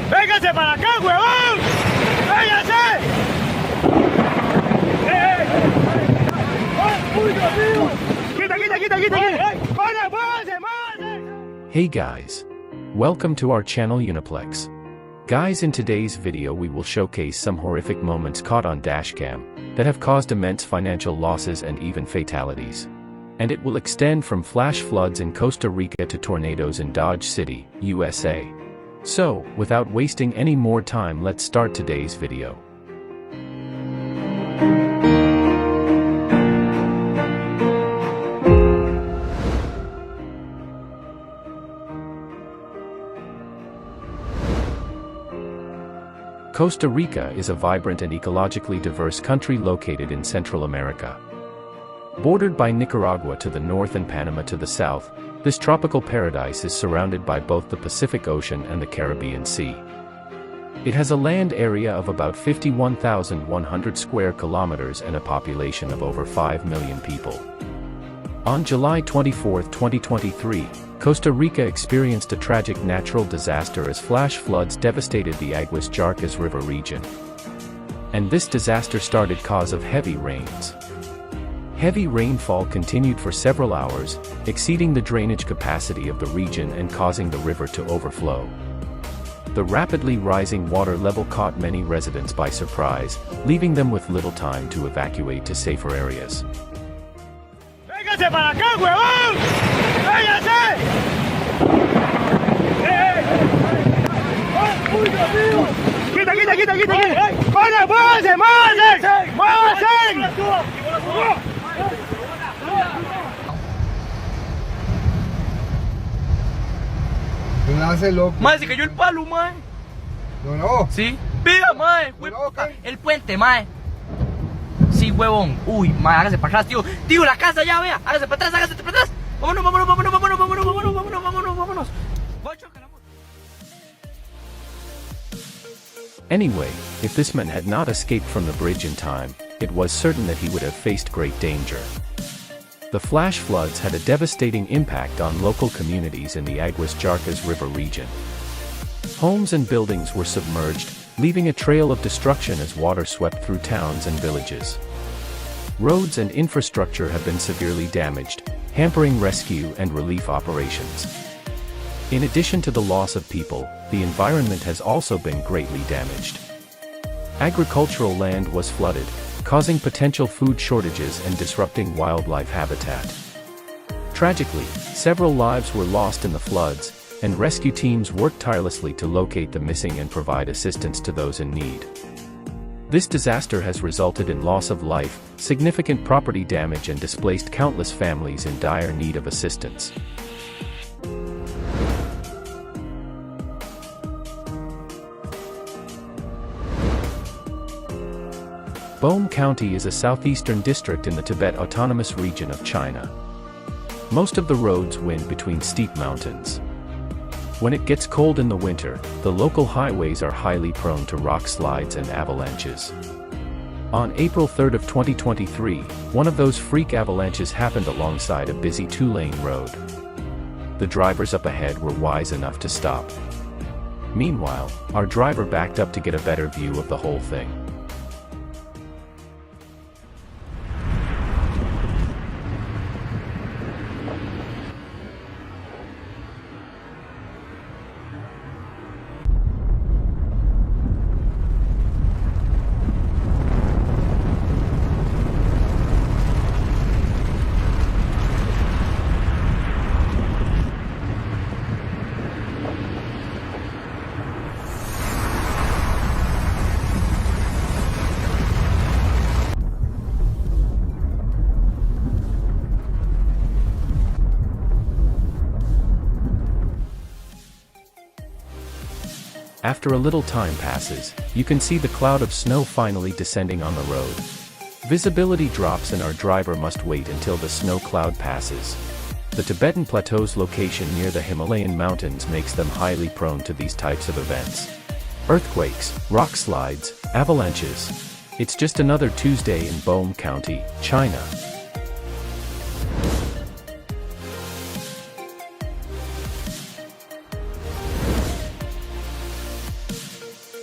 ¡Véngase para acá, huevón! ¡Véngase! ¡Uy, Dios mío! ¡Quita! Hey guys! Welcome to our channel Uniplex. Guys, in today's video we will showcase some horrific moments caught on Dashcam that have caused immense financial losses and even fatalities. And it will extend from flash floods in Costa Rica to tornadoes in Dodge City, USA. So, without wasting any more time, let's start today's video. Costa Rica is a vibrant and ecologically diverse country located in Central America. Bordered by Nicaragua to the north and Panama to the south, this tropical paradise is surrounded by both the Pacific Ocean and the Caribbean Sea. It has a land area of about 51,100 square kilometers and a population of over 5 million people. On July 24, 2023, Costa Rica experienced a tragic natural disaster as flash floods devastated the Aguas Jarcas River region. And this disaster started because of heavy rains. Heavy rainfall continued for several hours, exceeding the drainage capacity of the region and causing the river to overflow. The rapidly rising water level caught many residents by surprise, leaving them with little time to evacuate to safer areas. ¡Véngase para acá, huevón! ¡Véngase! ¡Uy, Dios mío! ¡Quita! ¡Muévanse! No hace loco. Mae, se cayó el palo, mae. No. Sí. Vea, mae. No, ¿qué? El puente, mae. Sí, huevón. Uy, mae, hágase para atrás, tío. Tío, la casa ya, vea. Hágase para atrás. Vámonos. Anyway, if this man had not escaped from the bridge in time, it was certain that he would have faced great danger. The flash floods had a devastating impact on local communities in the Aguas Jarcas River region. Homes and buildings were submerged, leaving a trail of destruction as water swept through towns and villages. Roads and infrastructure have been severely damaged, hampering rescue and relief operations. In addition to the loss of people, the environment has also been greatly damaged. Agricultural land was flooded, causing potential food shortages and disrupting wildlife habitat. Tragically, several lives were lost in the floods, and rescue teams worked tirelessly to locate the missing and provide assistance to those in need. This disaster has resulted in loss of life, significant property damage, and displaced countless families in dire need of assistance. Bome County is a southeastern district in the Tibet Autonomous Region of China. Most of the roads wind between steep mountains. When it gets cold in the winter, the local highways are highly prone to rock slides and avalanches. On April 3 of 2023, one of those freak avalanches happened alongside a busy two-lane road. The drivers up ahead were wise enough to stop. Meanwhile, our driver backed up to get a better view of the whole thing. After a little time passes, you can see the cloud of snow finally descending on the road. Visibility drops and our driver must wait until the snow cloud passes. The Tibetan Plateau's location near the Himalayan mountains makes them highly prone to these types of events. Earthquakes, rock slides, avalanches. It's just another Tuesday in Bome County, China.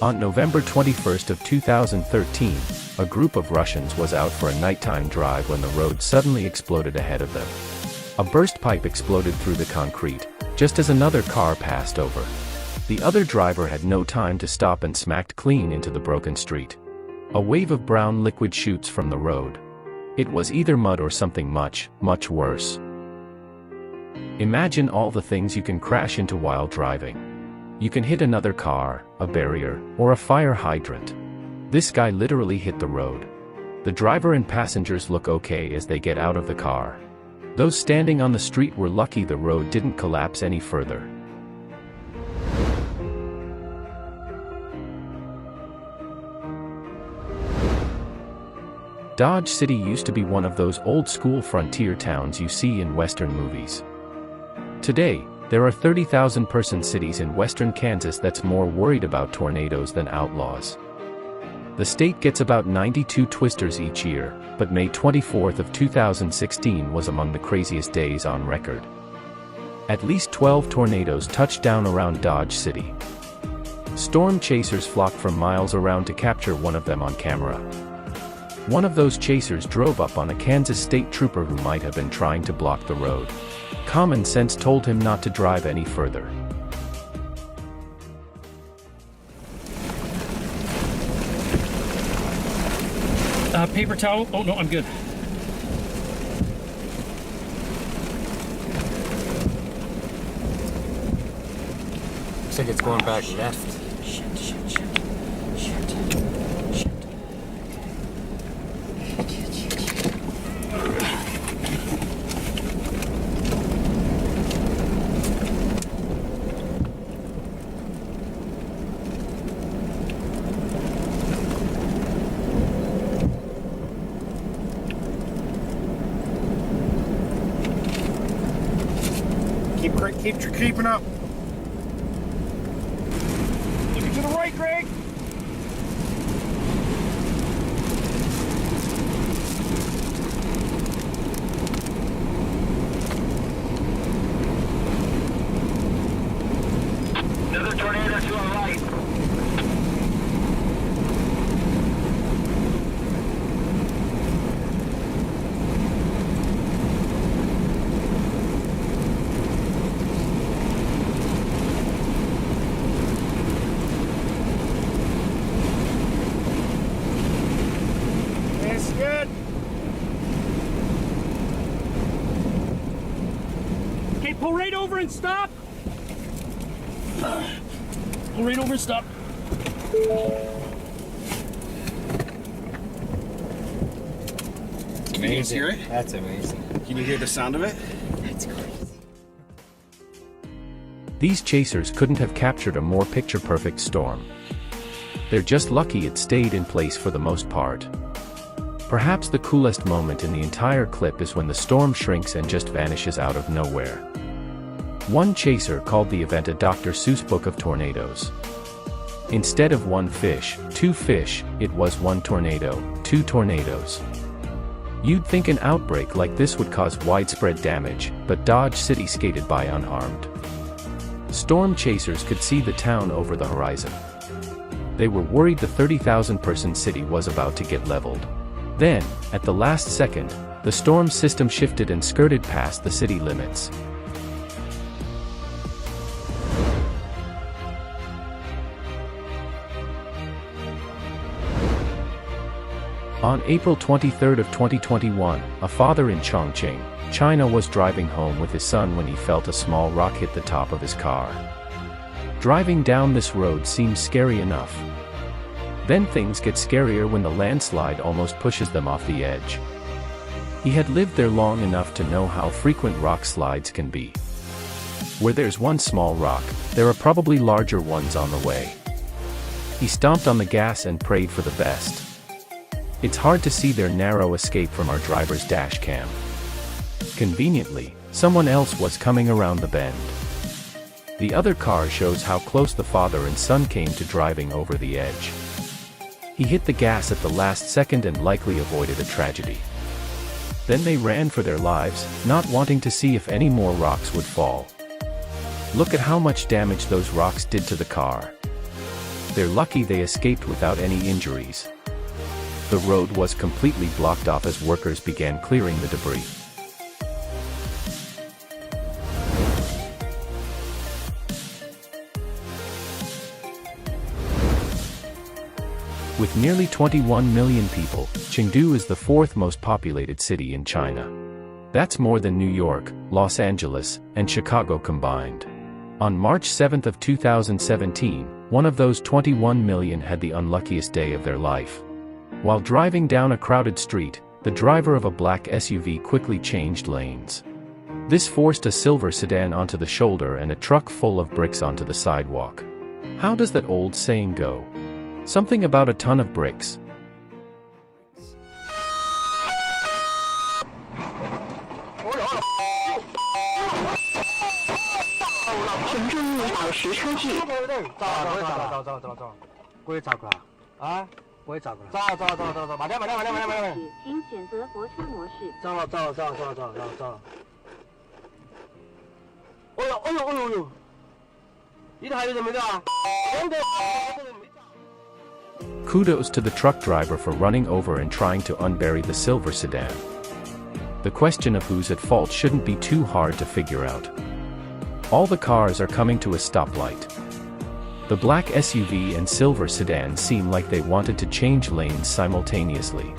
On November 21st of 2013, a group of Russians was out for a nighttime drive when the road suddenly exploded ahead of them. A burst pipe exploded through the concrete, just as another car passed over. The other driver had no time to stop and smacked clean into the broken street. A wave of brown liquid shoots from the road. It was either mud or something much, much worse. Imagine all the things you can crash into while driving. You can hit another car, a barrier, or a fire hydrant. This guy literally hit the road. The driver and passengers look okay as they get out of the car. Those standing on the street were lucky the road didn't collapse any further. Dodge City used to be one of those old-school frontier towns you see in Western movies. Today, there are 30,000-person cities in western Kansas that's more worried about tornadoes than outlaws. The state gets about 92 twisters each year, but May 24th of 2016 was among the craziest days on record. At least 12 tornadoes touched down around Dodge City. Storm chasers flocked from miles around to capture one of them on camera. One of those chasers drove up on a Kansas state trooper who might have been trying to block the road. Common sense told him not to drive any further. Paper towel? Oh no, I'm good. Looks like it's going back left. Keep creeping up. Looking to the right, Greg. Another tornado to our right. Good. Okay, pull right over and stop. Pull right over and stop. Can you hear it? That's amazing. Can you hear the sound of it? That's crazy. These chasers couldn't have captured a more picture-perfect storm. They're just lucky it stayed in place for the most part. Perhaps the coolest moment in the entire clip is when the storm shrinks and just vanishes out of nowhere. One chaser called the event a Dr. Seuss book of tornadoes. Instead of one fish, two fish, it was one tornado, two tornadoes. You'd think an outbreak like this would cause widespread damage, but Dodge City skated by unharmed. Storm chasers could see the town over the horizon. They were worried the 30,000-person city was about to get leveled. Then, at the last second, the storm system shifted and skirted past the city limits. On April 23 of 2021, a father in Chongqing, China was driving home with his son when he felt a small rock hit the top of his car. Driving down this road seems scary enough. Then things get scarier when the landslide almost pushes them off the edge. He had lived there long enough to know how frequent rock slides can be. Where there's one small rock, there are probably larger ones on the way. He stomped on the gas and prayed for the best. It's hard to see their narrow escape from our driver's dash cam. Conveniently, someone else was coming around the bend. The other car shows how close the father and son came to driving over the edge. He hit the gas at the last second and likely avoided a tragedy. Then they ran for their lives, not wanting to see if any more rocks would fall. Look at how much damage those rocks did to the car. They're lucky they escaped without any injuries. The road was completely blocked off as workers began clearing the debris. With nearly 21 million people, Chengdu is the fourth most populated city in China. That's more than New York, Los Angeles, and Chicago combined. On March 7 of 2017, one of those 21 million had the unluckiest day of their life. While driving down a crowded street, the driver of a black SUV quickly changed lanes. This forced a silver sedan onto the shoulder and a truck full of bricks onto the sidewalk. How does that old saying go? Something about a ton of bricks. Kudos to the truck driver for running over and trying to unbury the silver sedan. The question of who's at fault shouldn't be too hard to figure out. All the cars are coming to a stoplight. The black SUV and silver sedan seem like they wanted to change lanes simultaneously.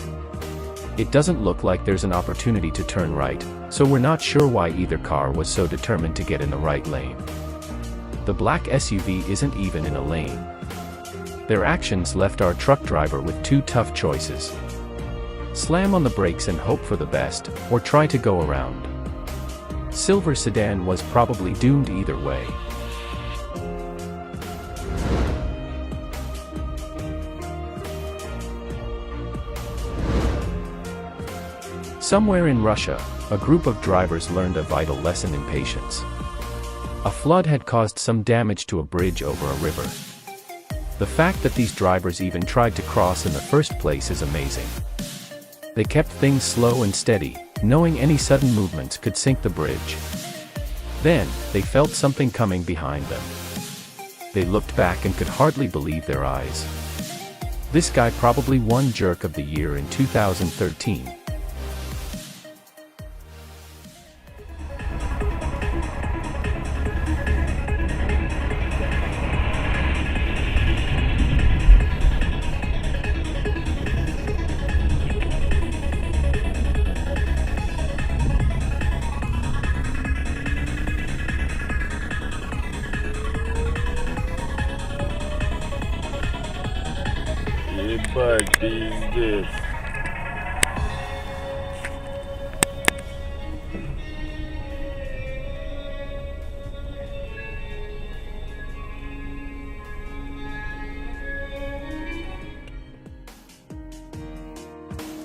It doesn't look like there's an opportunity to turn right, so we're not sure why either car was so determined to get in the right lane. The black SUV isn't even in a lane. Their actions left our truck driver with two tough choices. Slam on the brakes and hope for the best, or try to go around. Silver sedan was probably doomed either way. Somewhere in Russia, a group of drivers learned a vital lesson in patience. A flood had caused some damage to a bridge over a river. The fact that these drivers even tried to cross in the first place is amazing. They kept things slow and steady, knowing any sudden movements could sink the bridge. Then, they felt something coming behind them. They looked back and could hardly believe their eyes. This guy probably won Jerk of the Year in 2013.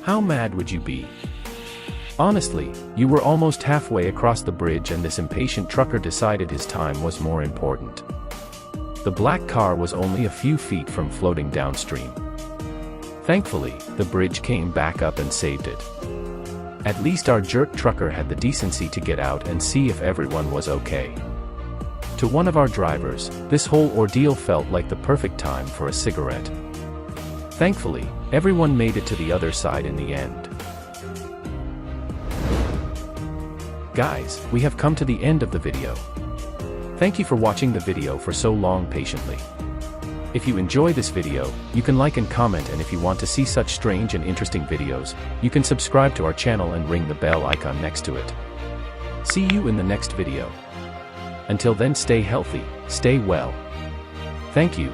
How mad would you be? Honestly, you were almost halfway across the bridge and this impatient trucker decided his time was more important. The black car was only a few feet from floating downstream. Thankfully, the bridge came back up and saved it. At least our jerk trucker had the decency to get out and see if everyone was okay. To one of our drivers, this whole ordeal felt like the perfect time for a cigarette. Thankfully, everyone made it to the other side in the end. Guys, we have come to the end of the video. Thank you for watching the video for so long patiently. If you enjoy this video, you can like and comment, and if you want to see such strange and interesting videos, you can subscribe to our channel and ring the bell icon next to it. See you in the next video. Until then, stay healthy, stay well. Thank you.